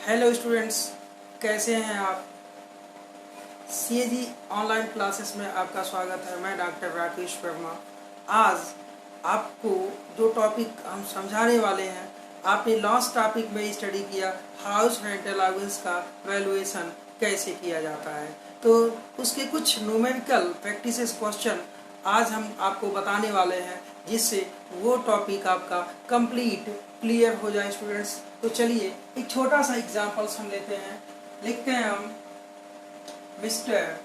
Hello students, कैसे हैं आप। सीएजी ऑनलाइन क्लासेस में आपका स्वागत है। मैं डॉक्टर राकेश वर्मा। आज आपको जो टॉपिक हम समझाने वाले हैं, आपने लास्ट टॉपिक में स्टडी किया हाउस रेंट अलाउंस का वैल्यूएशन कैसे किया जाता है, तो उसके कुछ न्यूमेरिकल प्रैक्टिसेस क्वेश्चन आज हम आपको बताने वाले हैं, जिससे वो टॉपिक आपका कंप्लीट क्लियर हो जाए स्टूडेंट्स। तो चलिए एक छोटा सा एग्जांपल्स हम लेते हैं। लिखते हैं हम, mister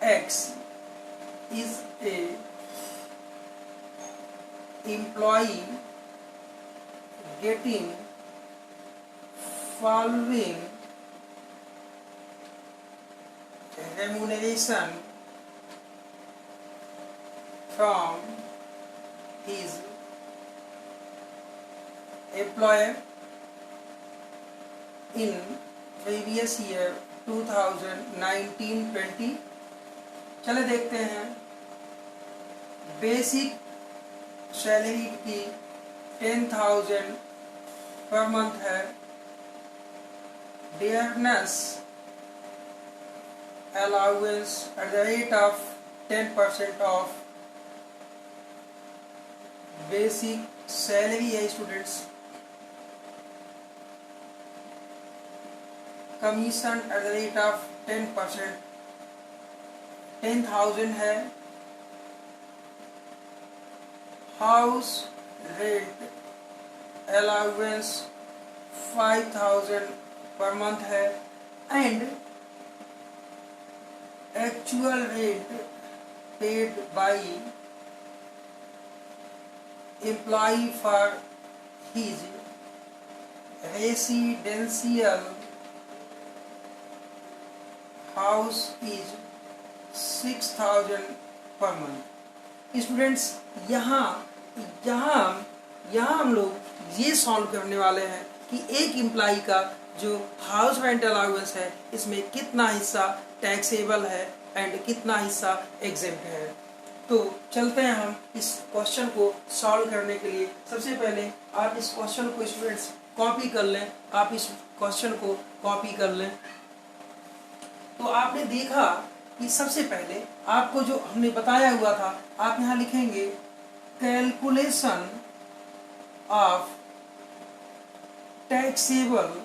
x is a employee getting following remuneration from his employer in previous year 2019-20। चले देखते हैं। बेसिक सैलरी की 10,000 पर मंथ है। Dearness allowance at the rate of 10% of basic salary है students. Commission at the rate of 10%, 10,000 है। House rent allowance 5,000 per month है। And actual rate paid by employee for his residential house is 6,000 per month। Students यहाँ हम लोग ये solve करने वाले हैं कि एक एम्प्लॉई का जो हाउस रेंट अलाउंस है, इसमें कितना हिस्सा टैक्सेबल है एंड कितना हिस्सा एग्जेम्प्ट है। तो चलते हैं हम इस क्वेश्चन को सॉल्व करने के लिए। सबसे पहले आप इस क्वेश्चन को स्टूडेंट्स कॉपी कर लें। आप इस क्वेश्चन को कॉपी कर लें। तो आपने देखा कि सबसे पहले आपको जो हमने बताया हुआ था, आप यहाँ लिखेंगे calculation of taxable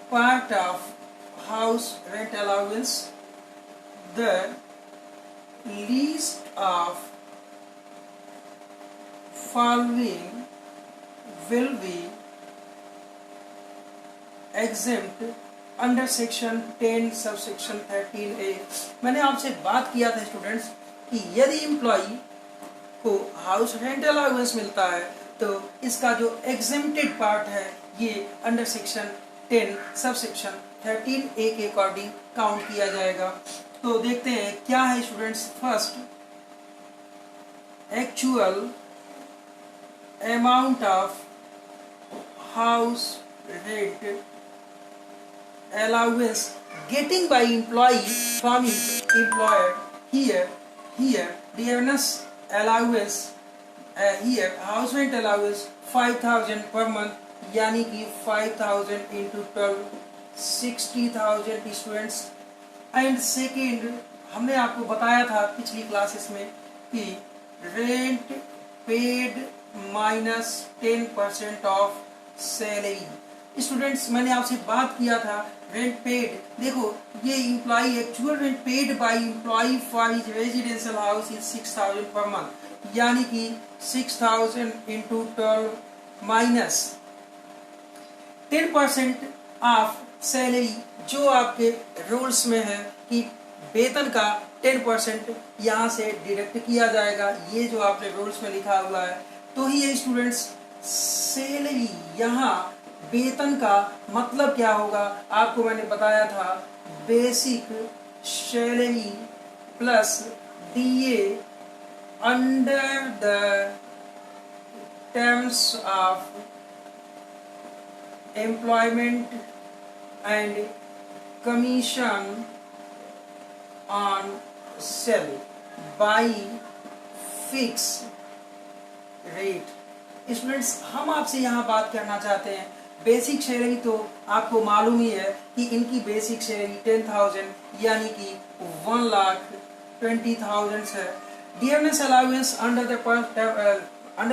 part of house rent allowance. The list of following will be exempt under section 10 subsection 13A। मैंने आपसे बात किया था स्टूडेंट्स कि यदि एम्प्लॉई को हाउस रेंट अलाउंस मिलता है, तो इसका जो एग्जेम्प्टेड पार्ट है ये अंडर सेक्शन 10 सबसेक्शन 13A के अकॉर्डिंग काउंट किया जाएगा। तो देखते हैं क्या है students. First, actual amount of house rent allowance getting by employee from his employer. Here dearness allowance, here house rent allowance 5,000 per month, यानी कि 5,000 इंटू 12 60,000 स्टूडेंट्स। एंड सेकेंड, हमने आपको बताया था पिछली क्लासेस में कि rent paid minus 10% of salary. Students मैंने आपसे बात किया था रेंट पेड। देखो ये employee actual rent paid by employee for his residential house is 6,000 per month, यानी कि 6,000 इंटू 12 माइनस 10% ऑफ सैलरी, जो आपके रूल्स में है कि वेतन का 10% यहाँ से डिडक्ट किया जाएगा। ये जो आपने रूल्स में लिखा हुआ है, तो ही ये स्टूडेंट्स सैलरी, यहाँ वेतन का मतलब क्या होगा आपको मैंने बताया था, basic salary plus DA under the terms of employment and commission on sale by fixed rate। Students हम आपसे यहाँ बात करना चाहते हैं बेसिक सैलरी तो आपको मालूम ही है कि इनकी बेसिक सैलरी 10,000 यानी कि 1,20,000 है। Dearness allowance under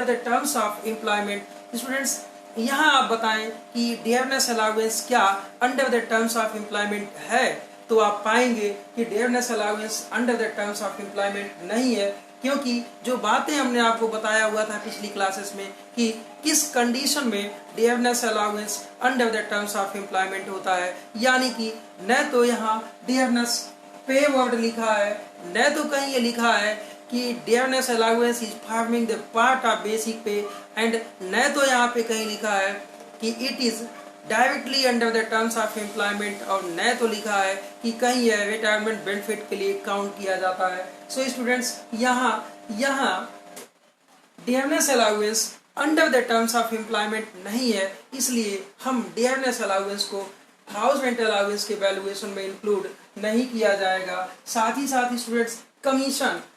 the terms of employment. Students यहाँ आप बताएं कि डियरनेस अलाउंस क्या under the terms of employment है, तो आप पाएंगे कि dearness allowance under the terms of employment नहीं है, क्योंकि जो बातें हमने आपको बताया हुआ था पिछली क्लासेस में कि किस कंडीशन में dearness allowance under the terms of employment होता है, यानी कि न तो यहाँ डियरनेस पे वर्ड लिखा है, न तो कहीं ये लिखा है कि dearness allowance is forming the part of basic पे, एंड न तो यहाँ पे कहीं लिखा है कि it is directly under the terms of employment, और न तो लिखा है कि कहीं यह रिटायरमेंट बेनिफिट के लिए काउंट किया जाता है। सो स्टूडेंट्स यहाँ dearness allowance under the terms of employment नहीं है, इसलिए हम डियरनेस अलाउंस को हाउस रेंट अलाउंस के वैल्यूएशन में इंक्लूड नहीं किया जाएगा। साथ ही स्टूडेंट्स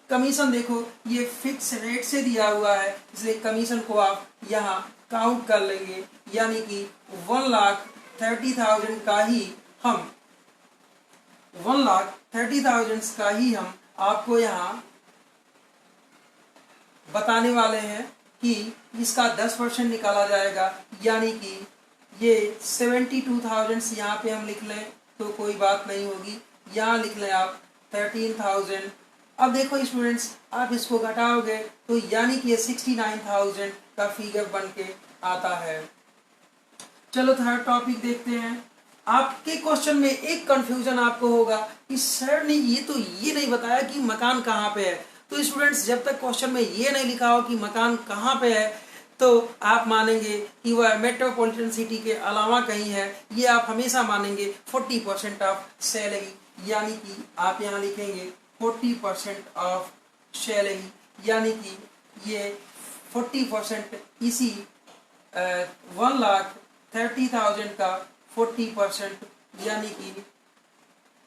कमीशन देखो ये फिक्स रेट से दिया हुआ है, इसलिए कमीशन को आप यहाँ काउंट कर लेंगे, यानी कि 1,30,000 का ही हम 1,30,000 का ही हम आपको यहाँ बताने वाले हैं कि इसका 10% निकाला जाएगा, यानी कि ये 72,000 यहाँ पे हम लिख लें तो कोई बात नहीं होगी, यहाँ लिख लें आप 13,000। अब देखो स्टूडेंट्स आप इसको घटाओगे तो यानी कि ये 69,000 का फिगर बन के आता है। चलो थर्ड टॉपिक देखते हैं। आपके क्वेश्चन में एक कंफ्यूजन आपको होगा कि सर ने ये नहीं बताया कि मकान कहाँ पे है। तो स्टूडेंट्स जब तक क्वेश्चन में ये नहीं लिखा हो कि मकान कहाँ पे है तो आप मानेंगे कि वह मेट्रोपॉलिटन सिटी के अलावा कहीं है, ये आप हमेशा मानेंगे 40% ऑफ सैलरी, यानी कि आप यहाँ लिखेंगे 40% ऑफ सैलरी, यानी कि ये 40% इसी 1,30,000 का 40%, यानी कि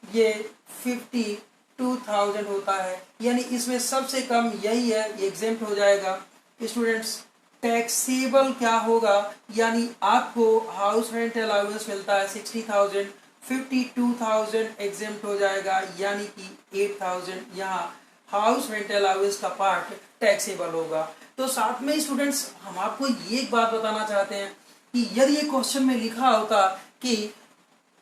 ये 52,000 होता है, यानी इसमें सबसे कम यही है, एग्जेम्प्ट हो जाएगा। स्टूडेंट्स टैक्सेबल क्या होगा, यानी आपको हाउस रेंट अलाउंस मिलता है 60,000, 52,000 एग्जेम्प्ट हो जाएगा, यानी कि 8,000 यहाँ हाउस रेंट अलाउंस का पार्ट टैक्सेबल होगा। तो साथ में स्टूडेंट्स हम आपको ये एक बात बताना चाहते हैं कि यदि ये क्वेश्चन में लिखा होता कि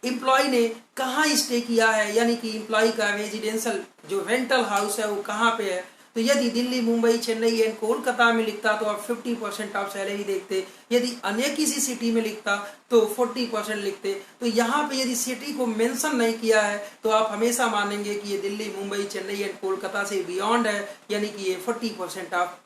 एम्प्लॉय ने कहाँ स्टे किया है, यानी कि एम्प्लॉय का रेजिडेंशियल जो रेंटल हाउस है वो कहाँ पे है, तो यदि दिल्ली, मुंबई, चेन्नई एंड कोलकाता में लिखता तो आप 50% ऑफ सैलरी देखते, यदि अन्य किसी सिटी में लिखता तो 40% लिखते। तो यहाँ पे यदि सिटी को मेंशन नहीं किया है तो आप हमेशा मानेंगे कि ये दिल्ली, मुंबई, चेन्नई एंड कोलकाता से बियॉन्ड है, यानी कि ये 40% ऑफ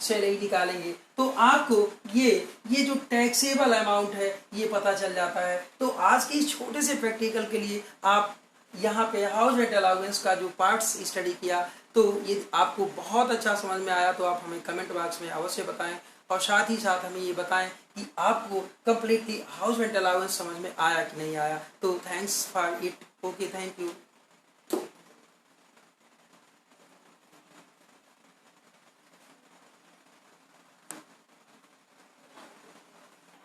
सैलरी निकालेंगे। तो आपको ये जो टैक्सेबल अमाउंट है ये पता चल जाता है। तो आज के इस छोटे से प्रैक्टिकल के लिए आप यहाँ पे हाउस रेंट अलाउंस का जो पार्ट्स स्टडी किया तो ये आपको बहुत अच्छा समझ में आया, तो आप हमें कमेंट बॉक्स में अवश्य बताएं, और साथ ही साथ हमें ये बताएं कि आपको कम्प्लीटली हाउस रेंट अलाउंस समझ में आया कि नहीं आया। तो thanks for it. Okay, thank you.